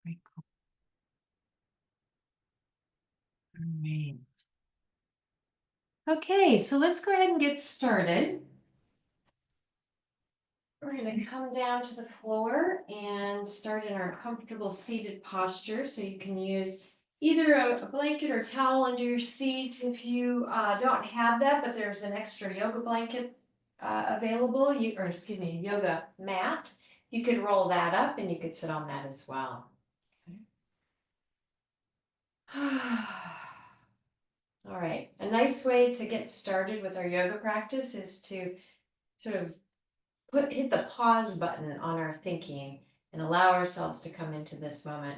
Very cool. All right. Okay, so let's go ahead and get started. We're going to come down to the floor and start in our comfortable seated posture. So you can use either a blanket or towel under your seat if you don't have that, but there's an extra yoga blanket available, yoga mat. You could roll that up and you could sit on that as well. All right, a nice way to get started with our yoga practice is to sort of hit the pause button on our thinking and allow ourselves to come into this moment.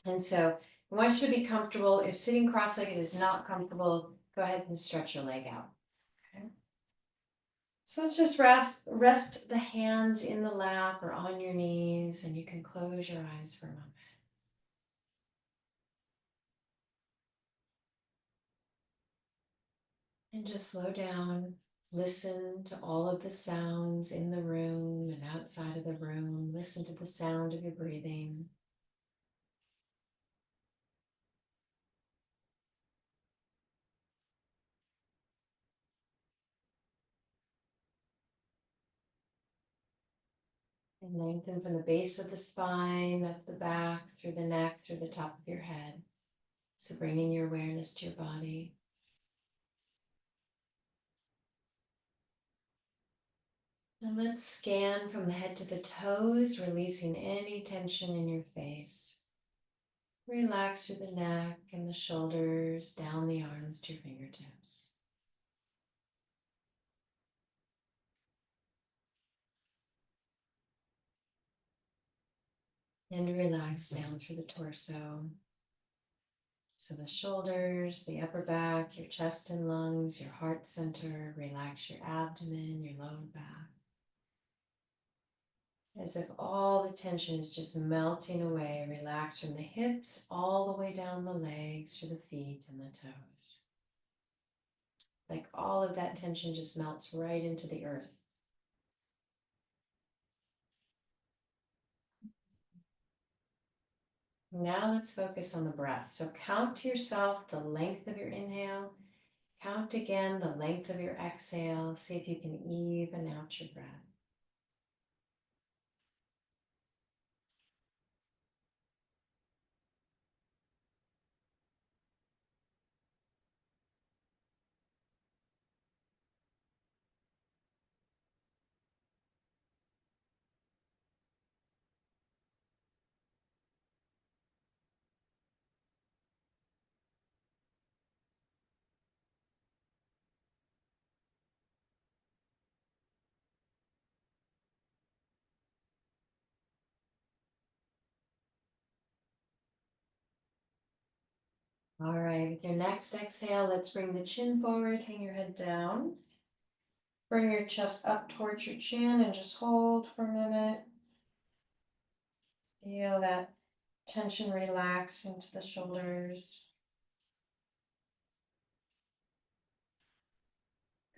And so I want you to be comfortable. If sitting cross-legged is not comfortable, go ahead and stretch your leg out. Okay. So let's just rest the hands in the lap or on your knees, and you can close your eyes for a moment. And just slow down. Listen to all of the sounds in the room and outside of the room. Listen to the sound of your breathing. And lengthen from the base of the spine, up the back, through the neck, through the top of your head. So bringing your awareness to your body. And let's scan from the head to the toes, releasing any tension in your face. Relax through the neck and the shoulders, down the arms to your fingertips. And relax down through the torso. So the shoulders, the upper back, your chest and lungs, your heart center. Relax your abdomen, your lower back. As if all the tension is just melting away. Relax from the hips all the way down the legs to the feet and the toes. Like all of that tension just melts right into the earth. Now let's focus on the breath. So count to yourself the length of your inhale. Count again the length of your exhale. See if you can even out your breath. All right, with your next exhale, let's bring the chin forward, hang your head down. Bring your chest up towards your chin and just hold for a minute. Feel that tension relax into the shoulders.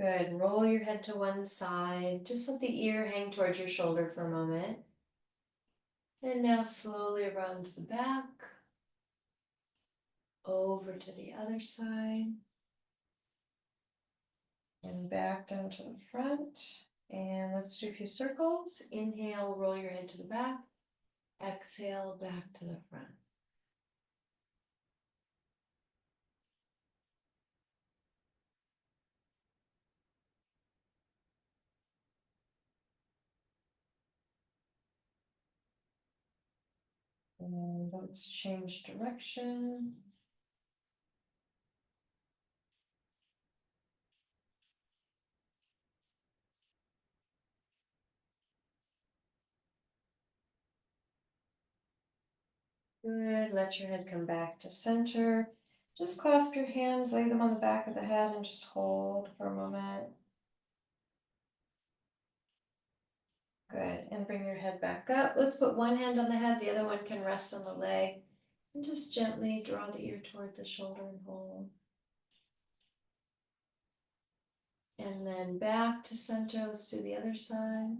Good. Roll your head to one side. Just let the ear hang towards your shoulder for a moment. And now slowly run to the back, over to the other side, and back down to the front. And let's do a few circles. Inhale, roll your head to the back. Exhale, back to the front. And let's change direction. Good. Let your head come back to center. Just clasp your hands, lay them on the back of the head, and just hold for a moment. Good. And bring your head back up. Let's put one hand on the head, the other one can rest on the leg. And just gently draw the ear toward the shoulder and hold. And then back to center. Let's do the other side.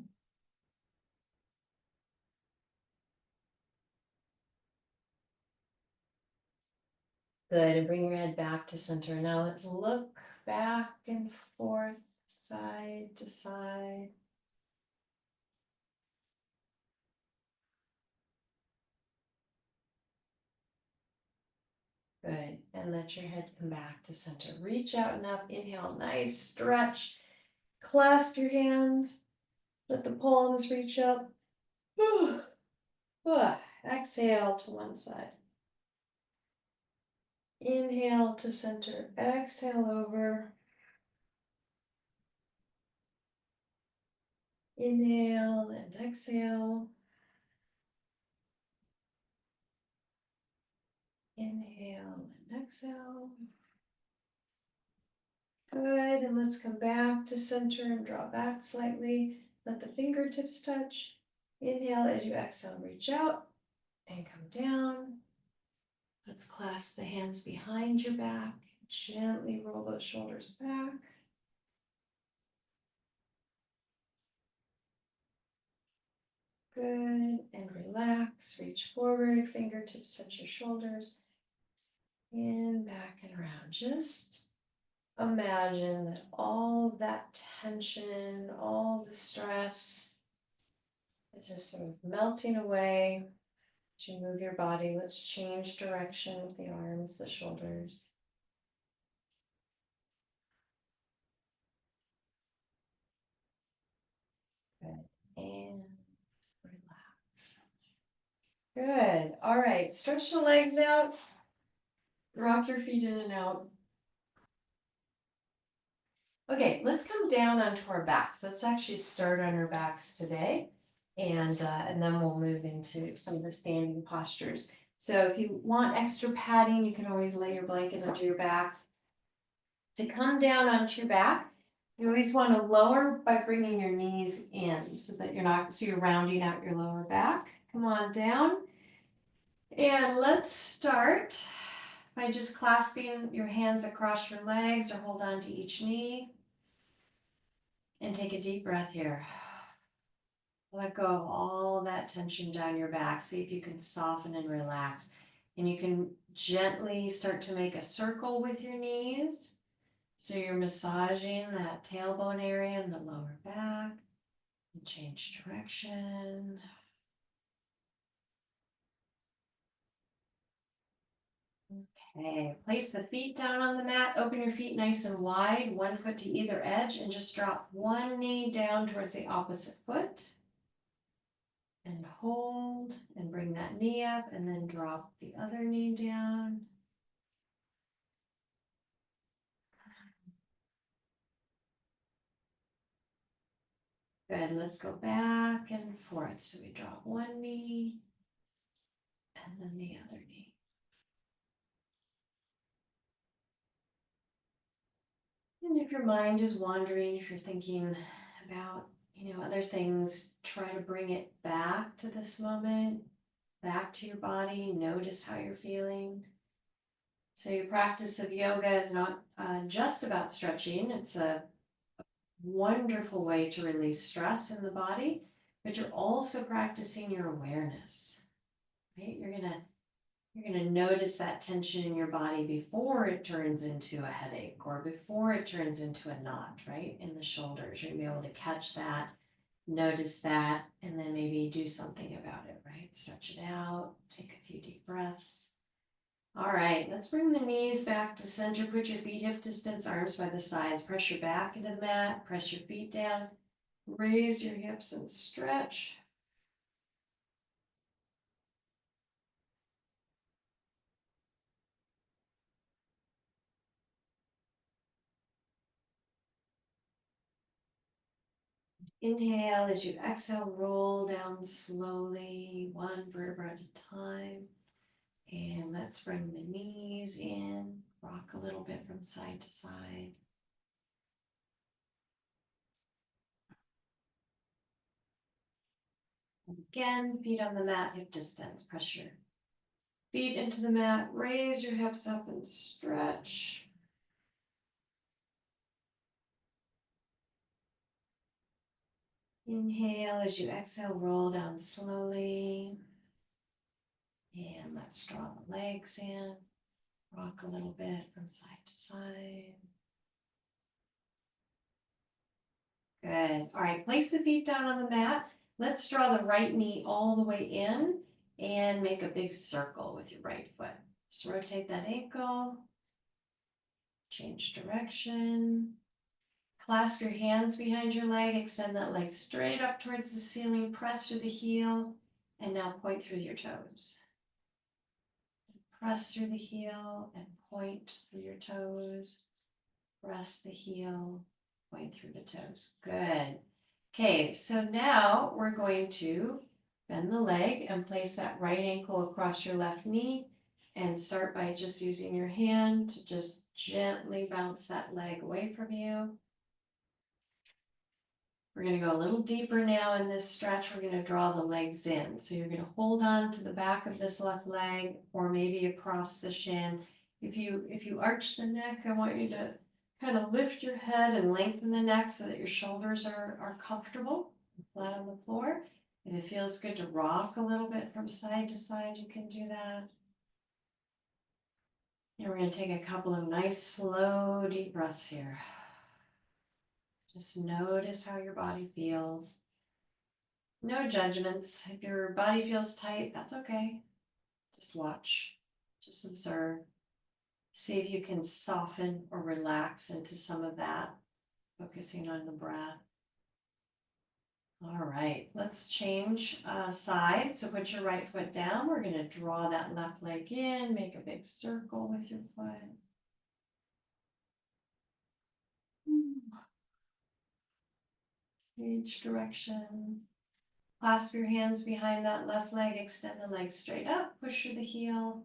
Good, and bring your head back to center. Now let's look back and forth, side to side. Good, and let your head come back to center. Reach out and up, inhale, nice stretch. Clasp your hands, let the palms reach up. Exhale to one side. Inhale to center, exhale over. Inhale and exhale. Inhale and exhale. Good, and let's come back to center and draw back slightly. Let the fingertips touch. Inhale as you exhale, reach out and come down. Let's clasp the hands behind your back. Gently roll those shoulders back. Good, and relax, reach forward, fingertips touch your shoulders. And back and around. Just imagine that all of that tension, all the stress is just sort of melting away as you move your body. Let's change direction with the arms, the shoulders. Good. And relax. Good. All right. Stretch the legs out. Rock your feet in and out. Okay, let's come down onto our backs. Let's actually start on our backs today. And then we'll move into some of the standing postures. So if you want extra padding, you can always lay your blanket onto your back. To come down onto your back, you always want to lower by bringing your knees in so that you're rounding out your lower back. Come on down. And let's start by just clasping your hands across your legs or hold on to each knee. And take a deep breath here. Let go of all that tension down your back. See if you can soften and relax. And you can gently start to make a circle with your knees. So you're massaging that tailbone area and the lower back. And change direction. Okay, place the feet down on the mat. Open your feet nice and wide, one foot to either edge, and just drop one knee down towards the opposite foot. And hold and bring that knee up and then drop the other knee down. Good, let's go back and forth. So we drop one knee and then the other knee. And if your mind is wandering, if you're thinking about, other things, try to bring it back to this moment, back to your body. Notice how you're feeling. So your practice of yoga is not just about stretching. It's a wonderful way to release stress in the body, but you're also practicing your awareness, right? You're gonna notice that tension in your body before it turns into a headache or before it turns into a knot, right? In the shoulders. You're gonna be able to catch that, notice that, and then maybe do something about it, right? Stretch it out, take a few deep breaths. All right, let's bring the knees back to center. Put your feet hip distance, arms by the sides. Press your back into the mat, press your feet down. Raise your hips and stretch. Inhale as you exhale, roll down slowly, one vertebra at a time. And let's bring the knees in, rock a little bit from side to side. Again, feet on the mat, hip distance. Press your feet into the mat, raise your hips up and stretch. Inhale as you exhale, roll down slowly. And let's draw the legs in. Rock a little bit from side to side. Good. All right, place the feet down on the mat. Let's draw the right knee all the way in and make a big circle with your right foot. Just rotate that ankle. Change direction. Clasp your hands behind your leg. Extend that leg straight up towards the ceiling. Press through the heel. And now point through your toes. Press through the heel and point through your toes. Press the heel, point through the toes. Good. Okay, so now we're going to bend the leg and place that right ankle across your left knee and start by just using your hand to just gently bounce that leg away from you. We're going to go a little deeper now in this stretch. We're going to draw the legs in. So you're going to hold on to the back of this left leg or maybe across the shin. If you arch the neck, I want you to kind of lift your head and lengthen the neck so that your shoulders are comfortable, flat on the floor. If it feels good to rock a little bit from side to side, you can do that. And we're going to take a couple of nice, slow, deep breaths here. Just notice how your body feels. No judgments. If your body feels tight, that's okay. Just watch, just observe. See if you can soften or relax into some of that, focusing on the breath. All right, let's change sides. So put your right foot down. We're going to draw that left leg in, make a big circle with your foot. Change direction. Clasp your hands behind that left leg, extend the leg straight up, push through the heel,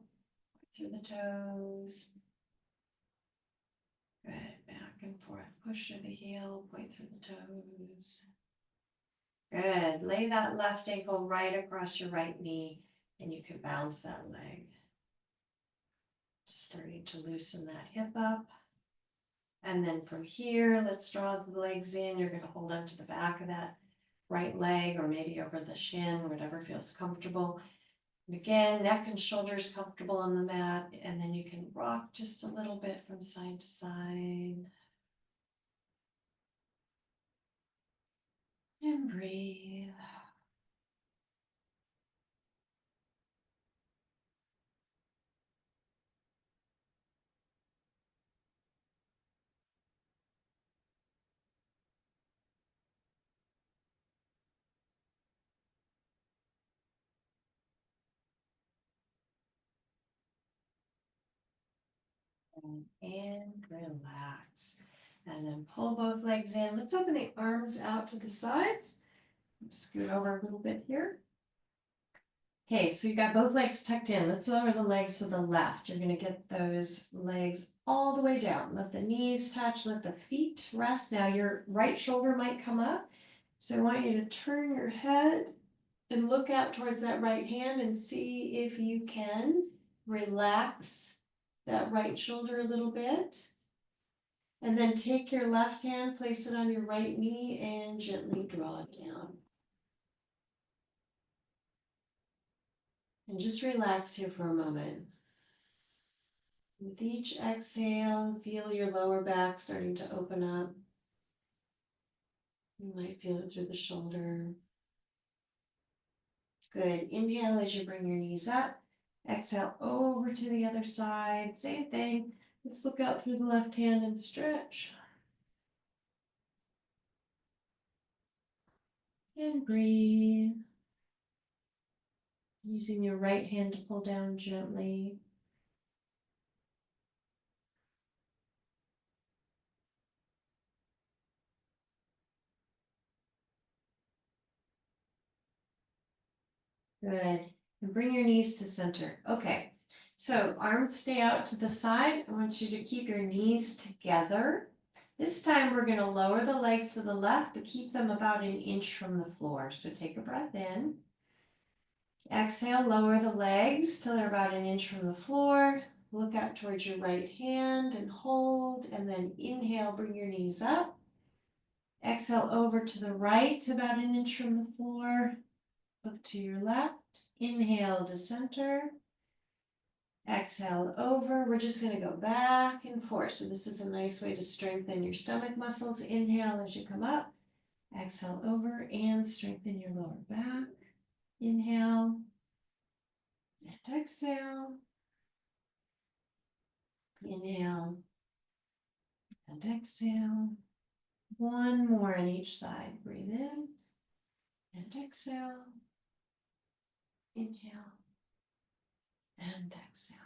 through the toes. Good, back and forth, push through the heel, point through the toes. Good, lay that left ankle right across your right knee and you can bounce that leg. Just starting to loosen that hip up. And then from here, let's draw the legs in. You're going to hold on to the back of that right leg or maybe over the shin, whatever feels comfortable. And again, neck and shoulders comfortable on the mat. And then you can rock just a little bit from side to side. And breathe. And relax. And then pull both legs in. Let's open the arms out to the sides. Scoot over a little bit here. Okay, so you got both legs tucked in. Let's lower the legs to the left. You're going to get those legs all the way down. Let the knees touch, let the feet rest. Now your right shoulder might come up. So I want you to turn your head and look out towards that right hand and see if you can relax that right shoulder a little bit. And then take your left hand, place it on your right knee, and gently draw it down. And just relax here for a moment. With each exhale, feel your lower back starting to open up. You might feel it through the shoulder. Good. Inhale as you bring your knees up. Exhale over to the other side. Same thing. Let's look out through the left hand and stretch. And breathe. Using your right hand to pull down gently. Good. And bring your knees to center. Okay. So arms stay out to the side. I want you to keep your knees together. This time we're going to lower the legs to the left, but keep them about an inch from the floor. So take a breath in. Exhale, lower the legs till they're about an inch from the floor. Look out towards your right hand and hold. And then inhale, bring your knees up. Exhale over to the right, about an inch from the floor. Look to your left. Inhale to center. Exhale over. We're just going to go back and forth. So this is a nice way to strengthen your stomach muscles. Inhale as you come up. Exhale over and strengthen your lower back. Inhale and exhale. Inhale and exhale. One more on each side. Breathe in and exhale. Inhale and exhale.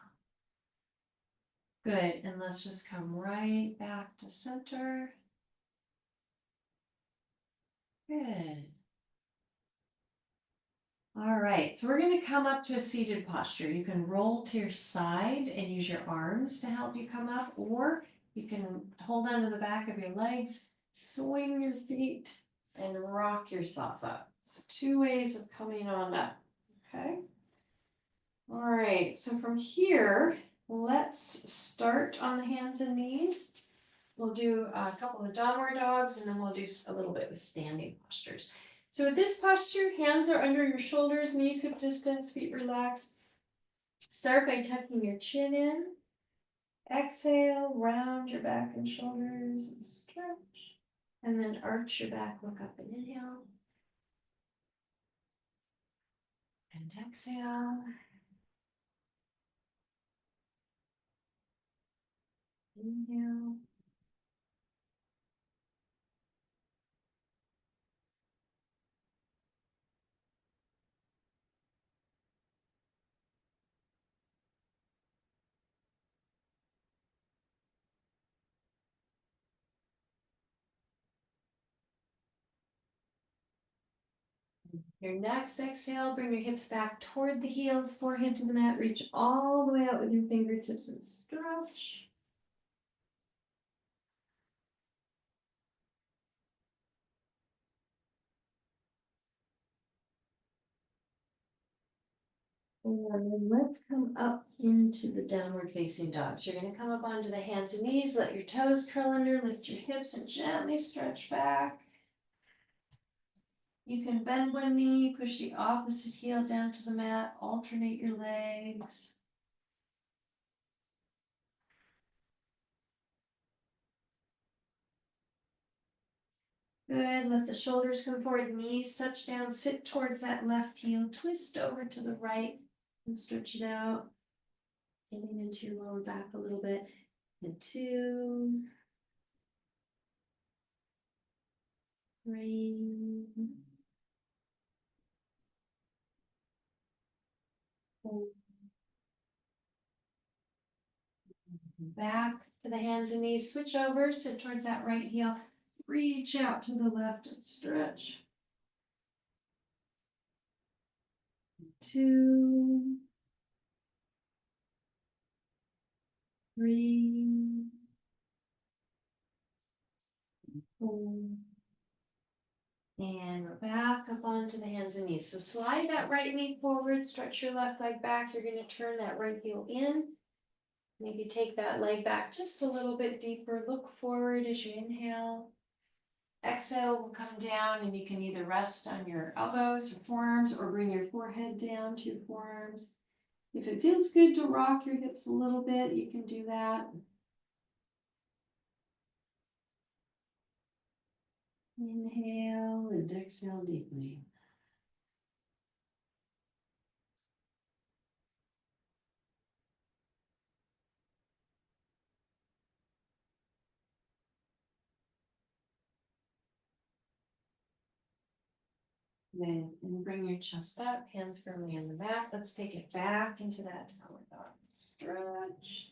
Good, and let's just come right back to center. Good. All right, so we're going to come up to a seated posture. You can roll to your side and use your arms to help you come up, or you can hold onto the back of your legs, swing your feet, and rock yourself up. So 2 ways of coming on up, okay? All right, so from here, let's start on the hands and knees. We'll do a couple of downward dogs, and then we'll do a little bit with standing postures. So with this posture, hands are under your shoulders, knees hip distance, feet relaxed. Start by tucking your chin in. Exhale, round your back and shoulders and stretch. And then arch your back, look up and inhale. And exhale. Inhale. Your next exhale, bring your hips back toward the heels, forehead to the mat, reach all the way out with your fingertips and stretch. And let's come up into the downward facing dog. So you're going to come up onto the hands and knees, let your toes curl under, lift your hips and gently stretch back. You can bend one knee, push the opposite heel down to the mat, alternate your legs. Good, let the shoulders come forward, knees touch down, sit towards that left heel, twist over to the right and stretch it out. Getting into your lower back a little bit. And 2, 3, 4. Back to the hands and knees, switch over, sit towards that right heel, reach out to the left and stretch. 2, 3, 4. And we're back up onto the hands and knees. So slide that right knee forward, stretch your left leg back. You're going to turn that right heel in. Maybe take that leg back just a little bit deeper. Look forward as you inhale. Exhale will come down, and you can either rest on your elbows or forearms or bring your forehead down to your forearms. If it feels good to rock your hips a little bit, you can do that. Inhale and exhale deeply. Then bring your chest up, hands firmly on the mat. Let's take it back into that downward dog. Stretch.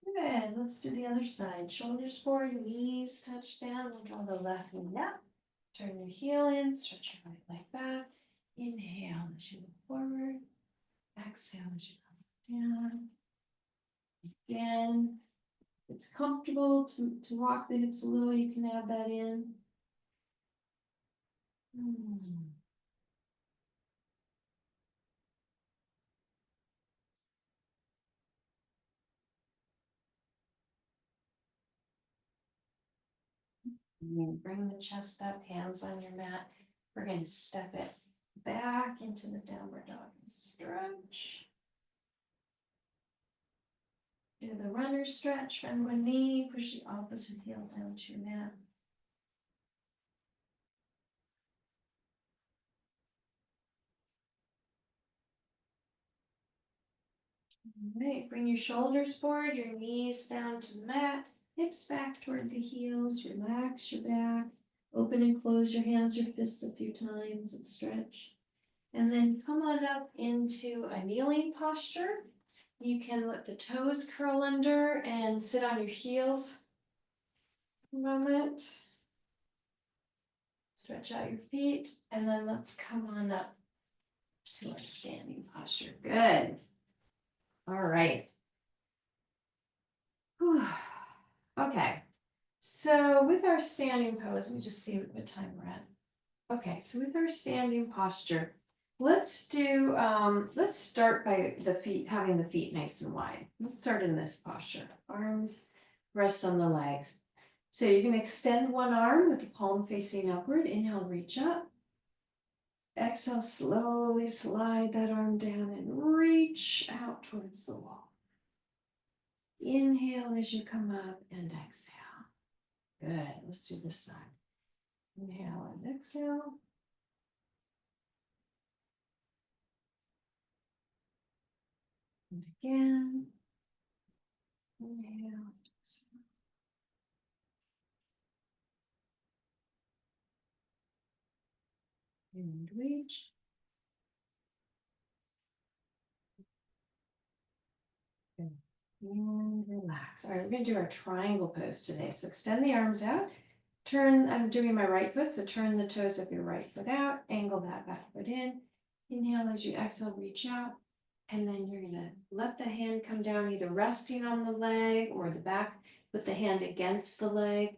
Good. Let's do the other side. Shoulders forward, knees touch down. We'll draw the left knee up. Turn your heel in, stretch your right leg back. Inhale as you look forward. Exhale as you come down. Again, if it's comfortable to rock the hips a little, you can add that in. And then bring the chest up, hands on your mat. We're going to step it back into the downward dog and stretch. Do the runner stretch, bend one knee, push the opposite heel down to your mat. All right, bring your shoulders forward, your knees down to the mat, hips back toward the heels, relax your back, open and close your hands or fists a few times and stretch. And then come on up into a kneeling posture. You can let the toes curl under and sit on your heels for a moment. Stretch out your feet, and then let's come on up to our standing posture. Good. All right. Whew. Okay. So with our standing pose, let me just see what time we're at. Okay, so with our standing posture, let's start by the feet, having the feet nice and wide. Let's start in this posture. Arms rest on the legs. So you can extend one arm with the palm facing upward. Inhale, reach up. Exhale, slowly slide that arm down and reach out towards the wall. Inhale as you come up and exhale. Good. Let's do this side. Inhale and exhale. And again. Inhale. Exhale. And reach. Good. And relax. All right, we're going to do our triangle pose today. So extend the arms out. Turn, I'm doing my right foot, so turn the toes of your right foot out. Angle that back foot in. Inhale as you exhale, reach out. And then you're gonna let the hand come down, either resting on the leg or the back, put the hand against the leg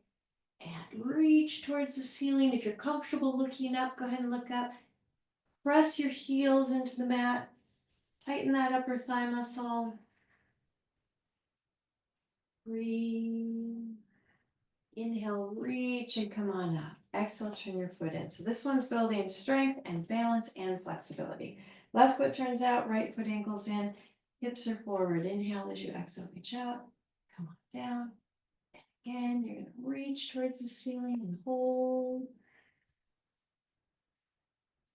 and reach towards the ceiling. If you're comfortable looking up, go ahead and look up. Press your heels into the mat. Tighten that upper thigh muscle. Breathe. Inhale, reach and come on up. Exhale, turn your foot in. So this one's building strength and balance and flexibility. Left foot turns out, right foot ankles in, hips are forward. Inhale as you exhale, reach out, come on down. And again, you're gonna reach towards the ceiling and hold.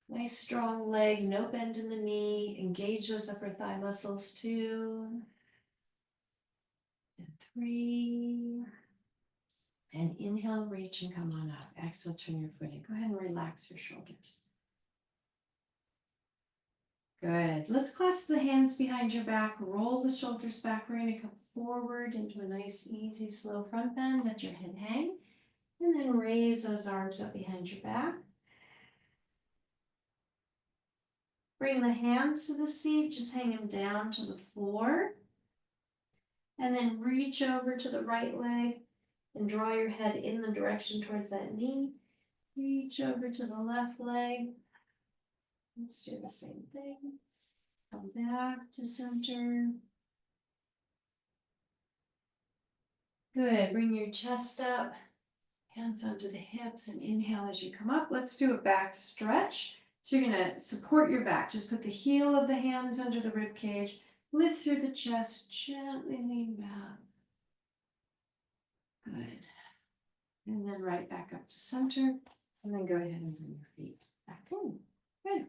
Nice strong legs, no bend in the knee. Engage those upper thigh muscles. 2 and 3. And inhale, reach and come on up. Exhale, turn your foot in. Go ahead and relax your shoulders. Good. Let's clasp the hands behind your back. Roll the shoulders back. We're going to come forward into a nice, easy, slow front bend. Let your head hang. And then raise those arms up behind your back. Bring the hands to the seat. Just hang them down to the floor. And then reach over to the right leg and draw your head in the direction towards that knee. Reach over to the left leg. Let's do the same thing. Come back to center. Good. Bring your chest up. Hands onto the hips and inhale as you come up. Let's do a back stretch. So you're going to support your back. Just put the heel of the hands under the rib cage. Lift through the chest. Gently lean back. Good. And then right back up to center. And then go ahead and bring your feet back in. Good.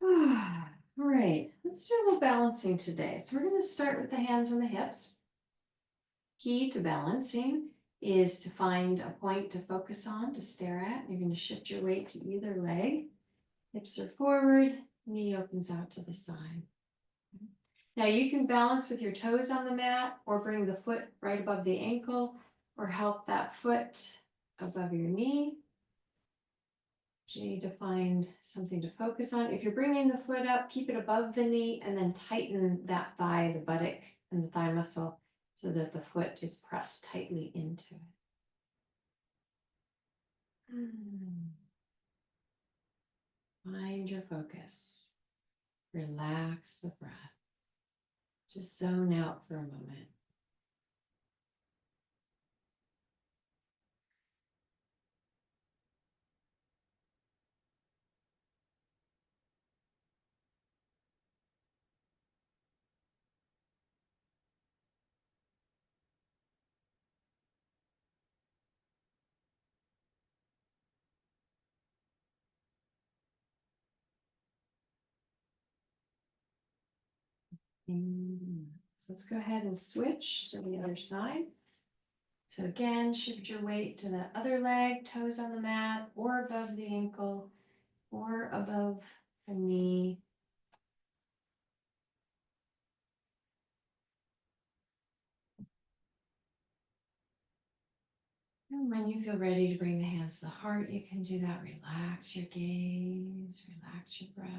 All right. Let's do a little balancing today. So we're going to start with the hands and the hips. Key to balancing is to find a point to focus on, to stare at. You're going to shift your weight to either leg. Hips are forward, knee opens out to the side. Now you can balance with your toes on the mat or bring the foot right above the ankle or help that foot above your knee. You need to find something to focus on. If you're bringing the foot up, keep it above the knee and then tighten that thigh, the buttock and the thigh muscle so that the foot is pressed tightly into it. Find your focus. Relax the breath. Just zone out for a moment. And let's go ahead and switch to the other side. So again, shift your weight to the other leg, toes on the mat, or above the ankle, or above the knee. And when you feel ready to bring the hands to the heart, you can do that. Relax your gaze, relax your breath.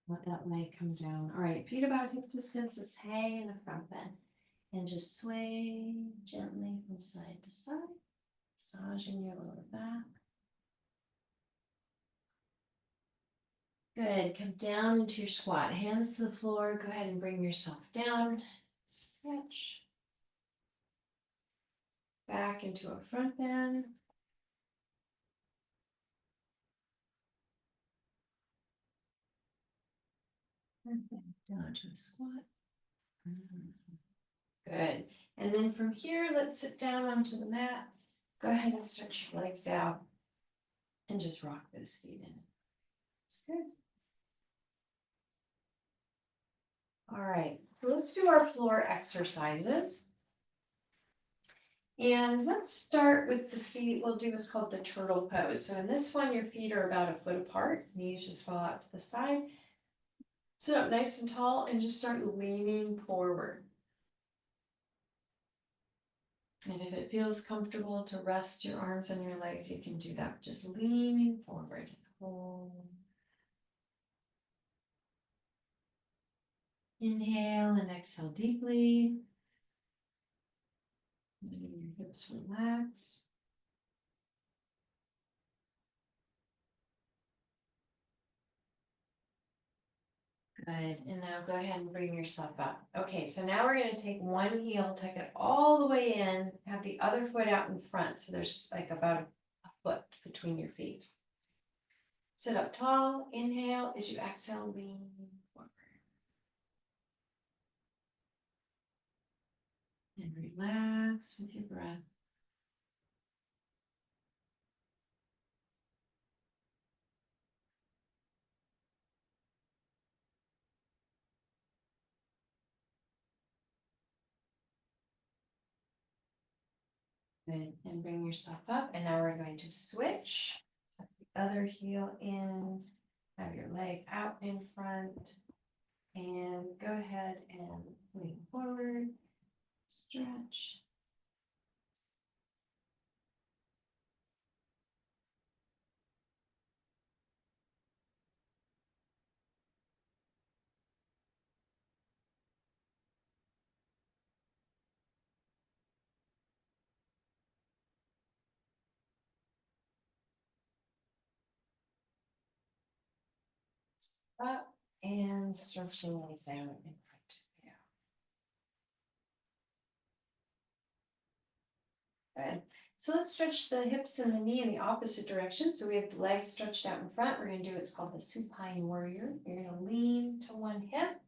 Let that leg come down. All right, feet about hip distance. Let's hang in the front bend and just sway gently from side to side, massaging your lower back. Good. Come down into your squat. Hands to the floor. Go ahead and bring yourself down. Stretch. Back into a front bend. Down to a squat. Good. And then from here, let's sit down onto the mat. Go ahead and stretch your legs out and just rock those feet in. That's good. All right, so let's do our floor exercises. And let's start with the feet. We'll do what's called the turtle pose. So in this one, your feet are about a foot apart. Knees just fall out to the side. Sit up nice and tall and just start leaning forward. And if it feels comfortable to rest your arms on your legs, you can do that. Just leaning forward. Hold. Inhale and exhale deeply. Letting your hips relax. Good, and now go ahead and bring yourself up. Okay, so now we're gonna take one heel, tuck it all the way in, have the other foot out in front. So there's like about a foot between your feet. Sit up tall, inhale, as you exhale, lean forward. And relax with your breath. Good, and bring yourself up. And now we're going to switch. Tuck the other heel in, have your leg out in front, and go ahead and lean forward, stretch. Up and stretching these out in front of you. Good. So let's stretch the hips and the knee in the opposite direction. So we have the legs stretched out in front. We're going to do what's called the supine warrior. You're going to lean to one hip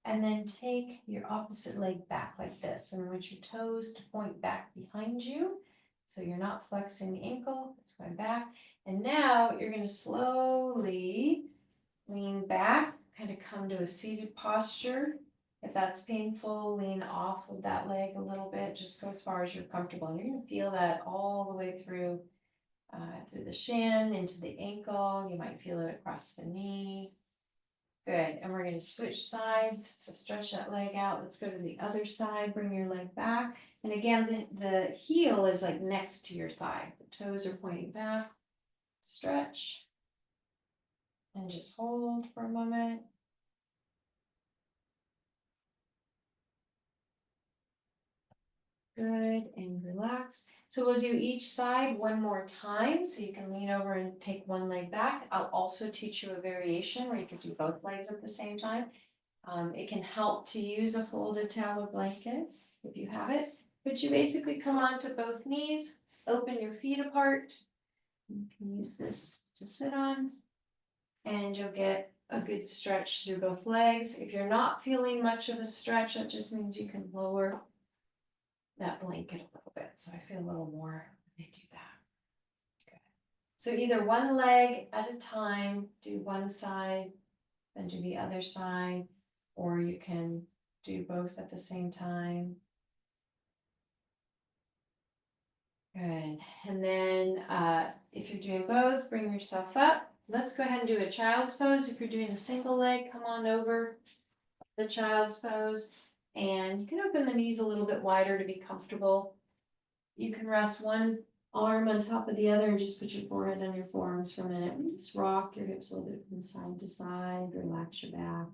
and then take your opposite leg back like this. And I want your toes to point back behind you. So you're not flexing the ankle, it's going back. And now you're going to slowly lean back, kind of come to a seated posture. If that's painful, lean off of that leg a little bit, just go as far as you're comfortable. And you're going to feel that all the way through the shin, into the ankle. You might feel it across the knee. Good, and we're going to switch sides. So stretch that leg out. Let's go to the other side. Bring your leg back. And again, the heel is like next to your thigh. The toes are pointing back. Stretch. And just hold for a moment. Good, and relax. So we'll do each side one more time, so you can lean over and take one leg back. I'll also teach you a variation where you can do both legs at the same time. It can help to use a folded towel or blanket if you have it, but you basically come onto both knees, open your feet apart. You can use this to sit on, and you'll get a good stretch through both legs. If you're not feeling much of a stretch, that just means you can lower that blanket a little bit, so I feel a little more when I do that. Good. So either one leg at a time, do one side, then do the other side, or you can do both at the same time. Good. And then if you're doing both, bring yourself up. Let's go ahead and do a child's pose. If you're doing a single leg, come on over the child's pose, and you can open the knees a little bit wider to be comfortable. You can rest one arm on top of the other and just put your forehead on your forearms for a minute. Just rock your hips a little bit from side to side, relax your back.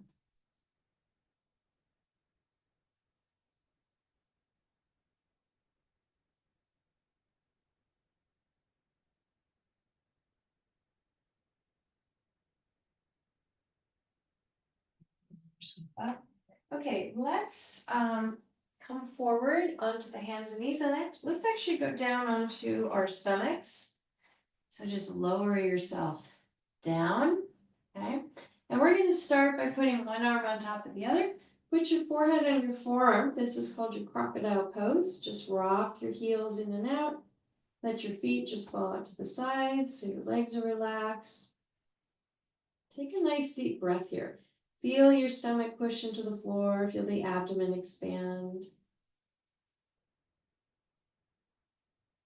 Okay, let's come forward onto the hands and knees, and let's actually go down onto our stomachs. So just lower yourself down, okay? And we're going to start by putting one arm on top of the other. Put your forehead on your forearm. This is called your crocodile pose. Just rock your heels in and out. Let your feet just fall out to the sides so your legs are relaxed. Take a nice deep breath here. Feel your stomach push into the floor. Feel the abdomen expand.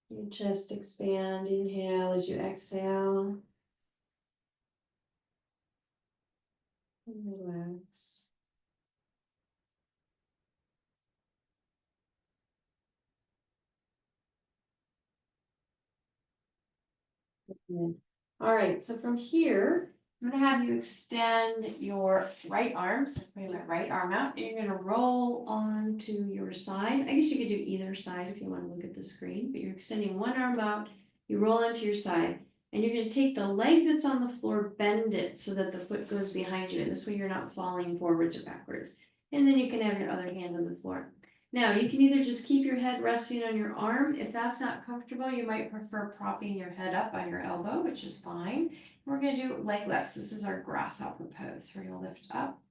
Your chest expand. Inhale as you exhale. And relax. Good. All right, so from here, I'm going to have you extend your right arm. So putting my right arm out, and you're going to roll onto your side. I guess you could do either side if you want to look at the screen, but you're extending one arm out, you roll onto your side, and you're going to take the leg that's on the floor, bend it so that the foot goes behind you. This way you're not falling forwards or backwards. And then you can have your other hand on the floor. Now, you can either just keep your head resting on your arm. If that's not comfortable, you might prefer propping your head up on your elbow, which is fine. We're going to do leg lifts. This is our grasshopper pose. We're going to lift up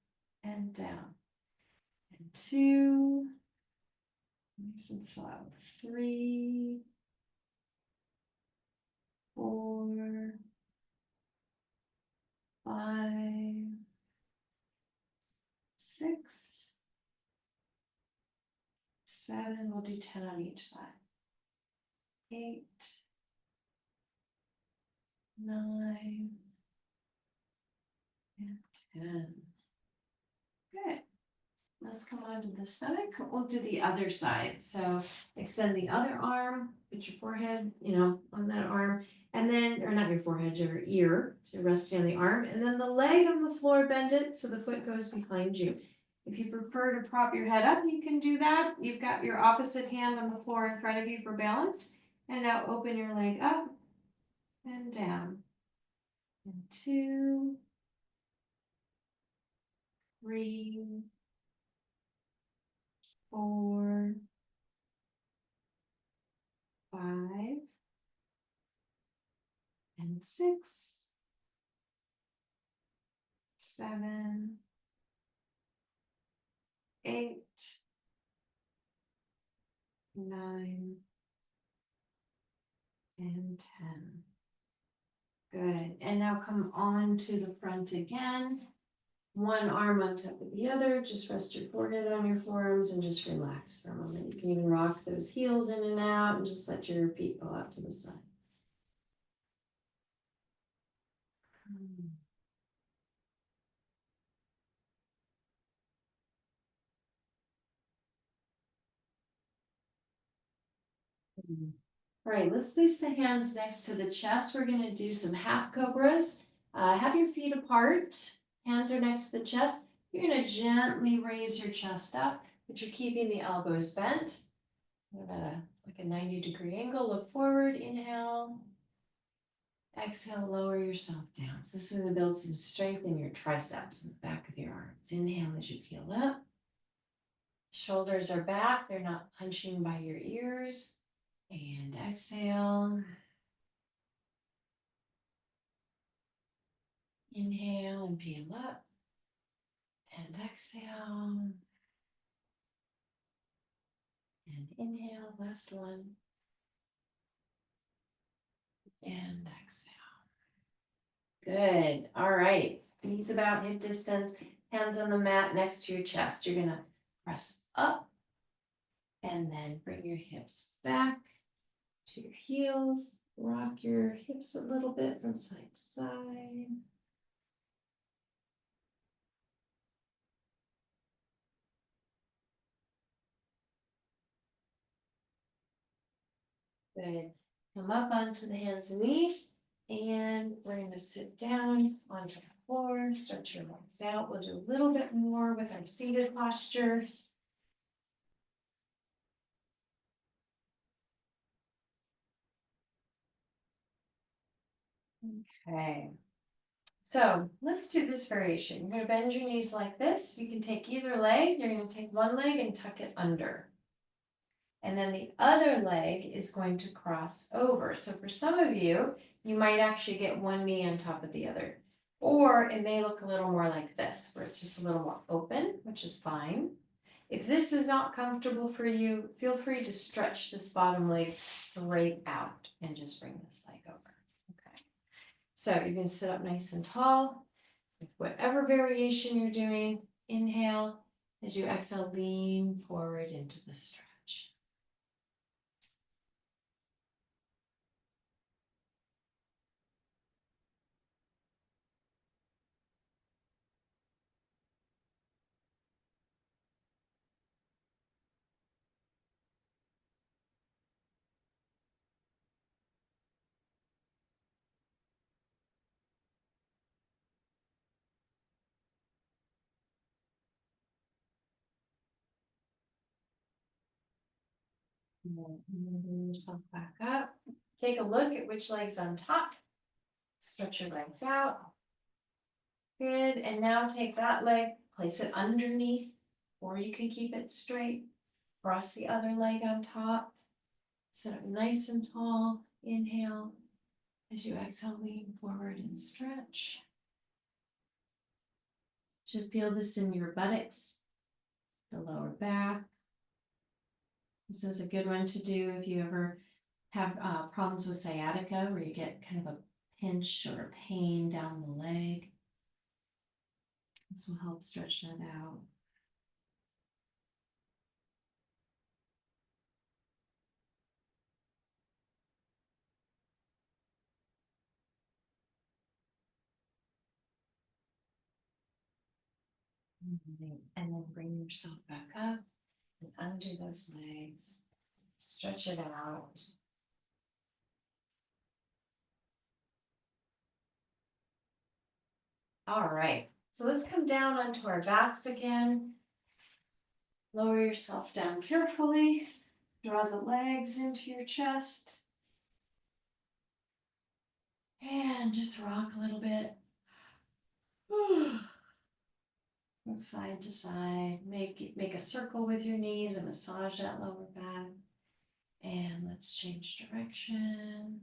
and down. And 2, nice and slow. 3, 4, 5, 6, 7. We'll do 10 on each side. 8, 9, and 10. Good. Let's come onto the stomach. We'll do the other side. So extend the other arm, put your forehead, on that arm, and then, or not your forehead, your ear. So you're resting on the arm, and then the leg on the floor, bend it so the foot goes behind you. If you prefer to prop your head up, you can do that. You've got your opposite hand on the floor in front of you for balance. And now open your leg up and down. And 2, 3, 4, 5, and 6, 7, 8, 9, and 10. Good. And now come on to the front again. One arm on top of the other. Just rest your forehead on your forearms and just relax for a moment. You can even rock those heels in and out and just let your feet go out to the side. All right, let's place the hands next to the chest. We're going to do some half cobras. Have your feet apart. Hands are next to the chest. You're going to gently raise your chest up, but you're keeping the elbows bent. at like a 90-degree angle, look forward, inhale. Exhale, lower yourself down. So this is going to build some strength in your triceps and the back of your arms. Inhale as you peel up. Shoulders are back, they're not punching by your ears. And exhale. Inhale and peel up. And exhale. And inhale, last one. And exhale. Good. All right. Knees about hip distance, hands on the mat next to your chest. You're going to press up and then bring your hips back to your heels. Rock your hips a little bit from side to side. Good. Come up onto the hands and knees, and we're going to sit down onto the floor, stretch your legs out. We'll do a little bit more with our seated postures. Okay. So let's do this variation. You're going to bend your knees like this. You can take either leg. You're going to take one leg and tuck it under. And then the other leg is going to cross over. So for some of you, you might actually get one knee on top of the other. Or it may look a little more like this, where it's just a little more open, which is fine. If this is not comfortable for you, feel free to stretch this bottom leg straight out and just bring this leg over. Okay. So you're going to sit up nice and tall. With whatever variation you're doing, inhale. As you exhale, lean forward into the stretch. Bring yourself back up. Take a look at which leg's on top. Stretch your legs out. Good. And now take that leg, place it underneath, or you can keep it straight. Cross the other leg on top. Sit up nice and tall. Inhale. As you exhale, lean forward and stretch. Should feel this in your buttocks, the lower back. This is a good one to do if you ever have problems with sciatica, where you get kind of a pinch or a pain down the leg. This will help stretch that out. And then bring yourself back up and undo those legs. Stretch it out. All right, so let's come down onto our backs again. Lower yourself down carefully. Draw the legs into your chest. And just rock a little bit. From side to side. Make a circle with your knees and massage that lower back. And let's change direction.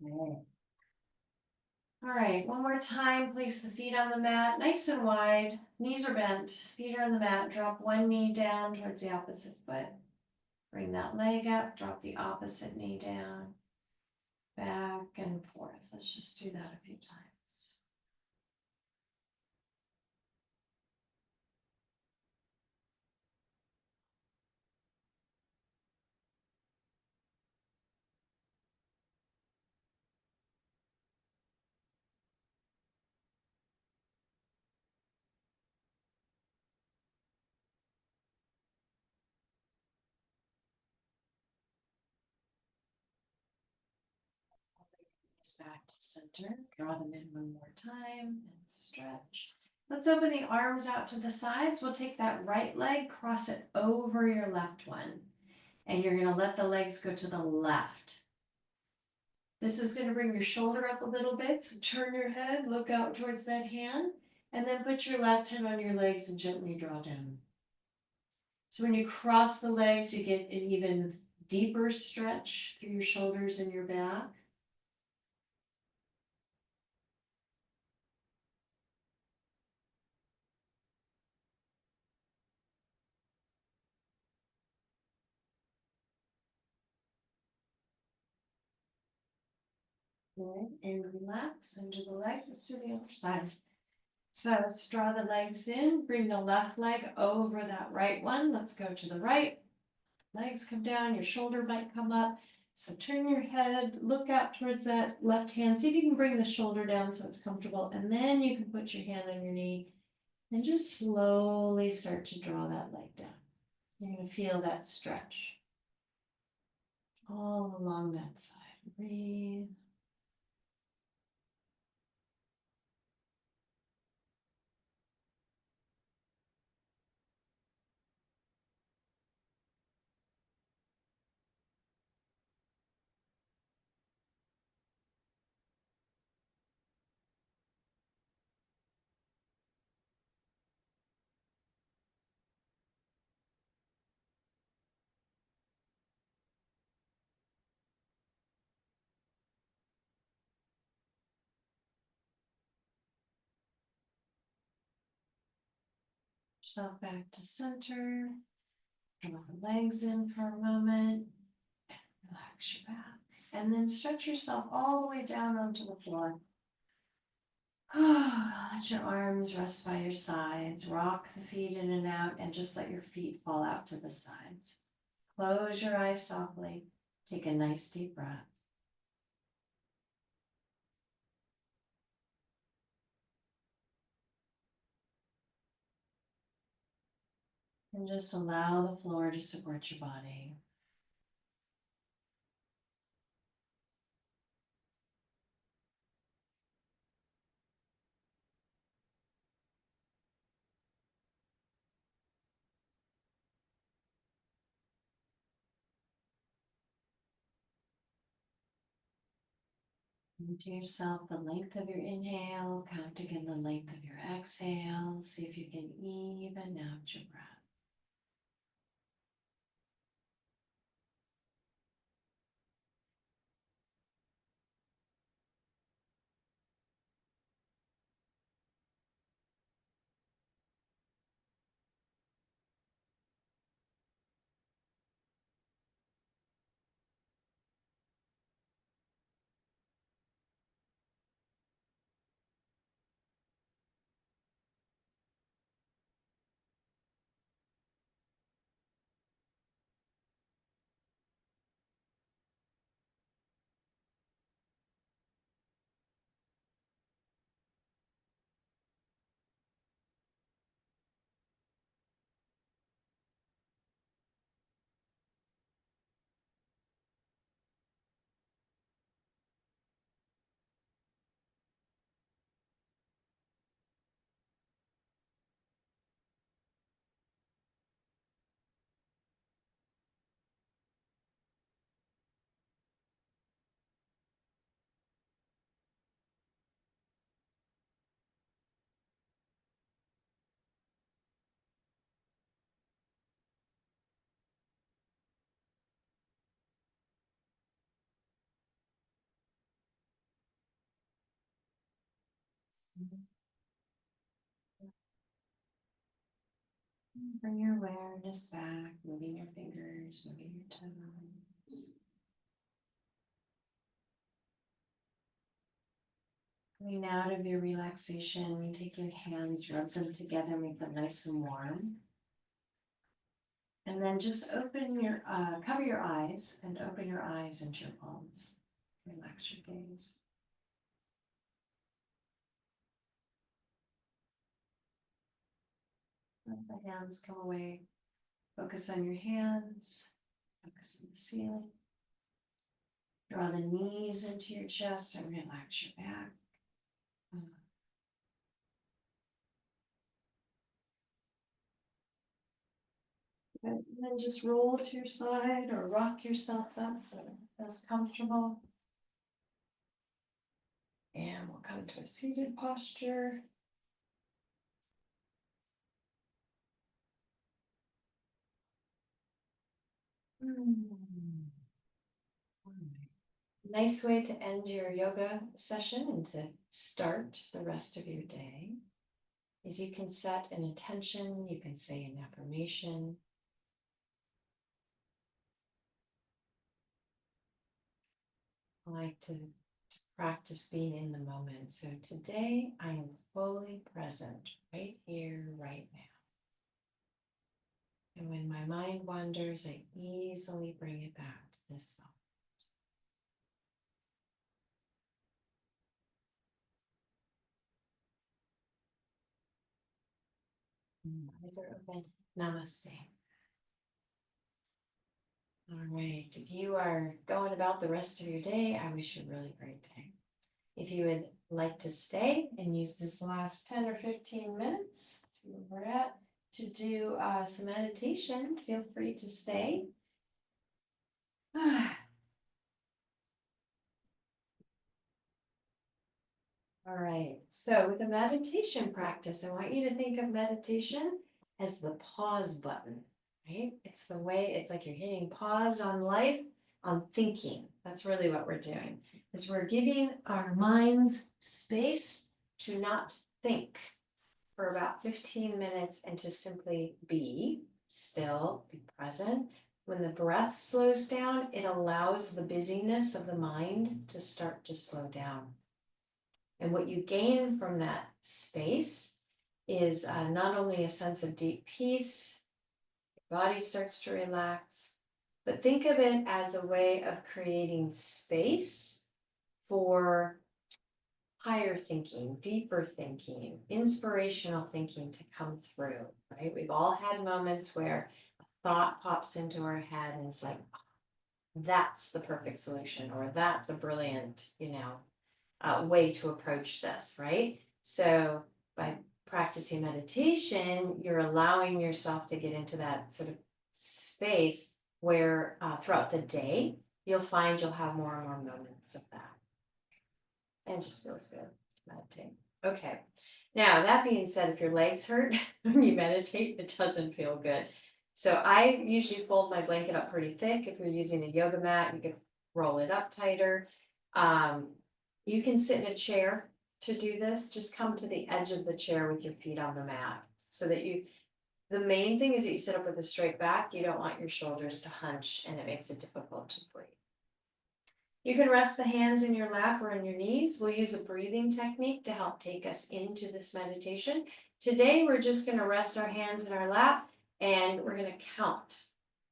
Okay. All right, one more time, place the feet on the mat, nice and wide, knees are bent, feet are on the mat, drop one knee down towards the opposite foot. Bring that leg up, drop the opposite knee down, back and forth. Let's just do that a few times. Legs back to center. Draw them in one more time and stretch. Let's open the arms out to the sides. We'll take that right leg, cross it over your left one. And you're going to let the legs go to the left. This is going to bring your shoulder up a little bit. So turn your head, look out towards that hand, and then put your left hand on your legs and gently draw down. So when you cross the legs, you get an even deeper stretch through your shoulders and your back. Good. And relax under the legs. Let's do the other side. So let's draw the legs in, bring the left leg over that right one. Let's go to the right. Legs come down, your shoulder might come up. So turn your head, look out towards that left hand. See if you can bring the shoulder down so it's comfortable. And then you can put your hand on your knee and just slowly start to draw that leg down. You're going to feel that stretch all along that side. Breathe. Yourself back to center. Draw the legs in for a moment. Relax your back. And then stretch yourself all the way down onto the floor. Let your arms rest by your sides. Rock the feet in and out and just let your feet fall out to the sides. Close your eyes softly. Take a nice deep breath. And just allow the floor to support your body. And to yourself the length of your inhale. Count again the length of your exhale. See if you can even out your breath. Bring your awareness back, moving your fingers, moving your toes. Coming out of your relaxation, take your hands, rub them together, make them nice and warm. And then just cover your eyes and open your eyes into your palms. Relax your gaze. Let the hands come away. Focus on your hands. Focus on the ceiling. Draw the knees into your chest and relax your back. And then just roll to your side or rock yourself up as comfortable. And we'll come to a seated posture. Nice way to end your yoga session and to start the rest of your day is you can set an intention, you can say an affirmation. I like to practice being in the moment. So today I am fully present right here, right now. And when my mind wanders, I easily bring it back to this moment. Eyes are open. Namaste. All right. If you are going about the rest of your day, I wish you a really great day. If you would like to stay and use this last 10 or 15 minutes, see where we're at, to do some meditation, feel free to stay. All right, so with a meditation practice, I want you to think of meditation as the pause button, right? It's the way, it's like you're hitting pause on life, on thinking. That's really what we're doing, is we're giving our minds space to not think for about 15 minutes and to simply be still, be present. When the breath slows down, it allows the busyness of the mind to start to slow down. And what you gain from that space is not only a sense of deep peace, your body starts to relax, but think of it as a way of creating space for higher thinking, deeper thinking, inspirational thinking to come through, right? We've all had moments where a thought pops into our head and it's like, that's the perfect solution, or that's a brilliant, way to approach this, right? So by practicing meditation, you're allowing yourself to get into that sort of space where throughout the day, you'll find you'll have more and more moments of that. And it just feels good to meditate. Okay. Now, that being said, if your legs hurt when you meditate, it doesn't feel good. So I usually fold my blanket up pretty thick. If you're using a yoga mat, you can roll it up tighter. You can sit in a chair to do this. Just come to the edge of the chair with your feet on the mat so that the main thing is that you sit up with a straight back. You don't want your shoulders to hunch and it makes it difficult to breathe. You can rest the hands in your lap or on your knees. We'll use a breathing technique to help take us into this meditation. Today, we're just going to rest our hands in our lap and we're going to count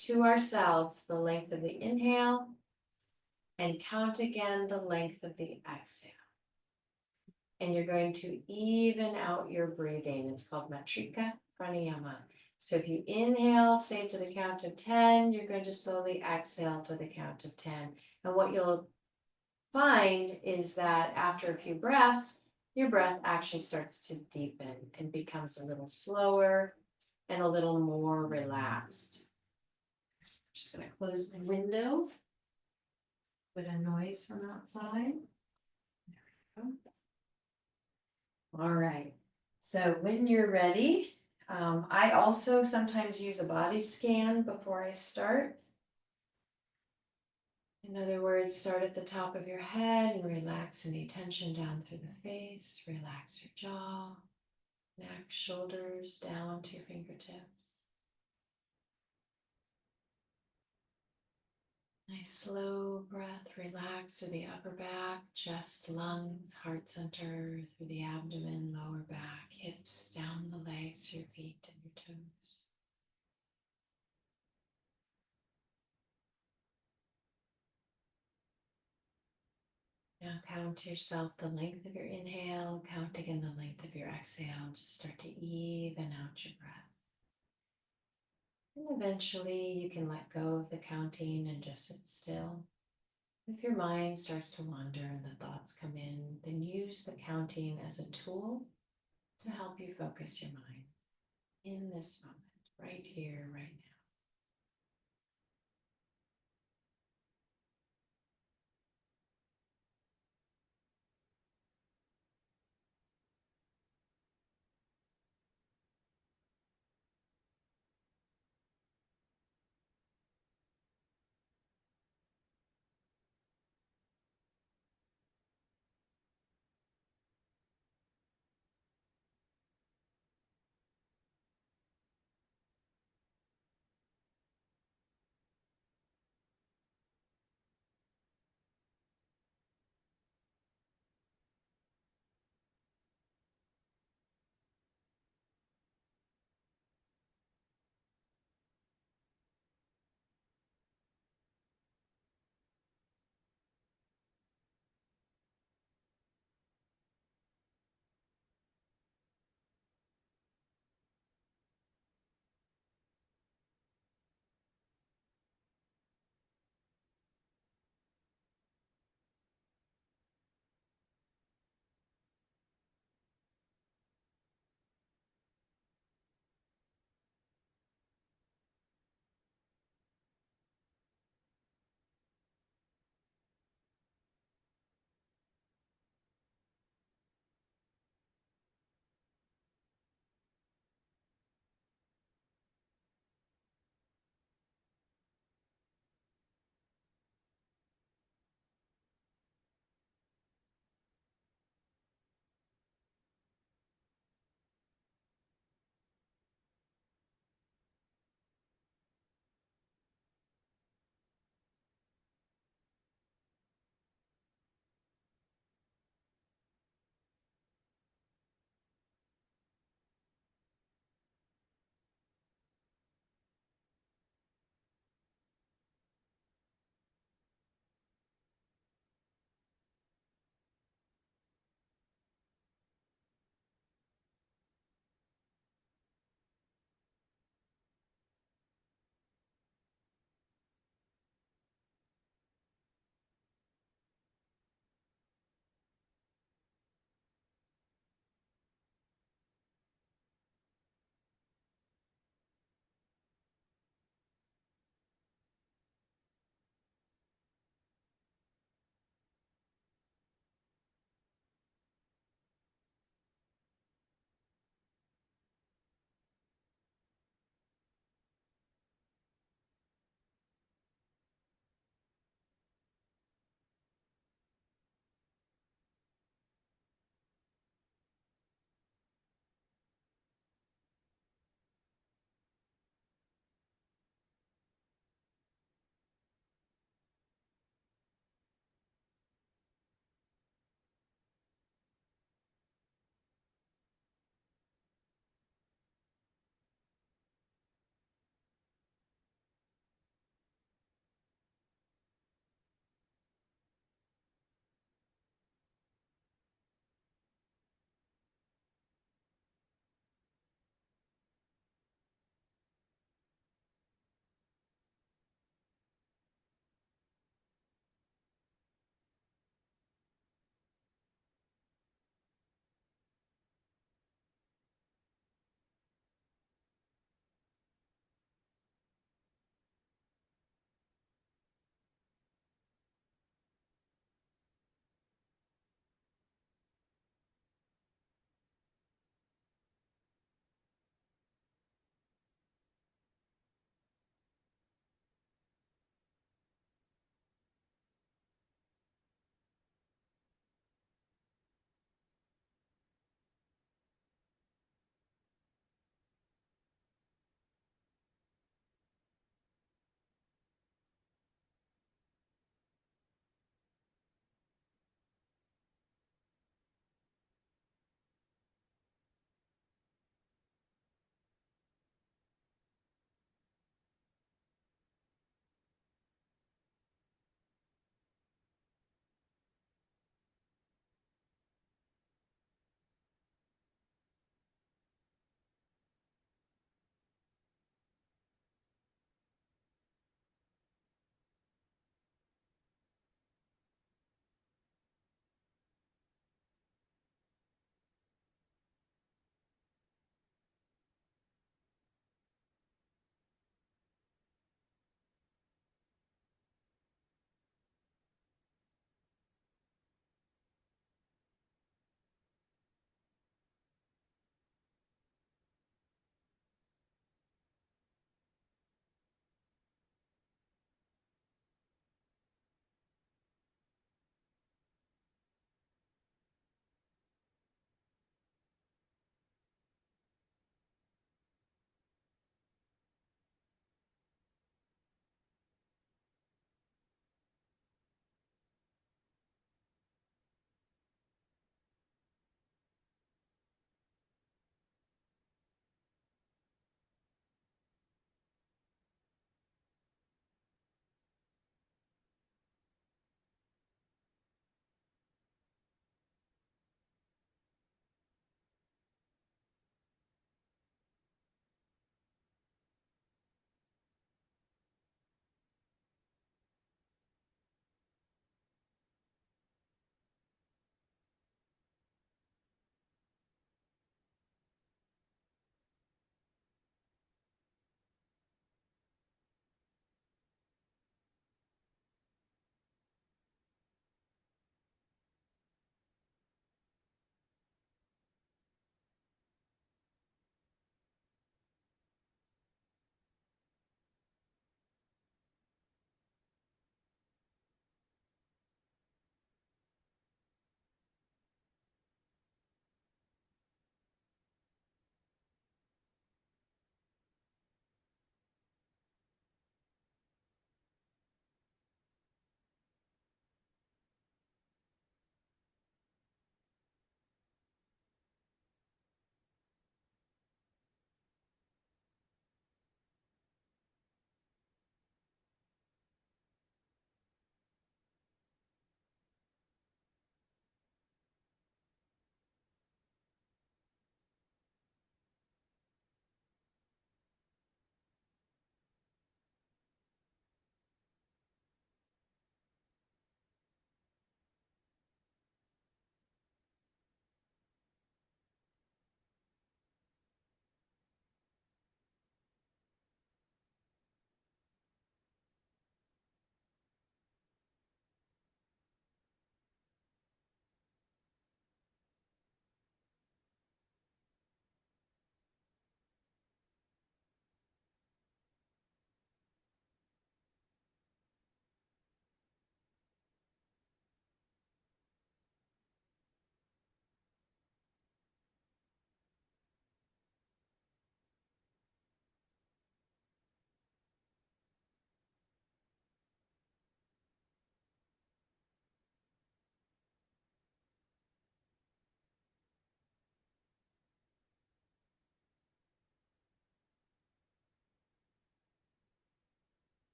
to ourselves the length of the inhale and count again the length of the exhale. And you're going to even out your breathing. It's called Matrika Pranayama. So if you inhale, say to the count of 10, you're going to slowly exhale to the count of 10. And what you'll find is that after a few breaths, your breath actually starts to deepen and becomes a little slower and a little more relaxed. I'm just going to close my window. Put a noise from outside. There we go. All right. So when you're ready, I also sometimes use a body scan before I start. In other words, start at the top of your head and relax any tension down through the face. Relax your jaw, neck, shoulders, down to your fingertips. Nice slow breath, relax through the upper back, chest, lungs, heart center, through the abdomen, lower back, hips, down the legs, your feet and your toes. Now count to yourself the length of your inhale, count again the length of your exhale. Just start to even out your breath. And eventually you can let go of the counting and just sit still. If your mind starts to wander and the thoughts come in, then use the counting as a tool to help you focus your mind in this moment, right here, right now.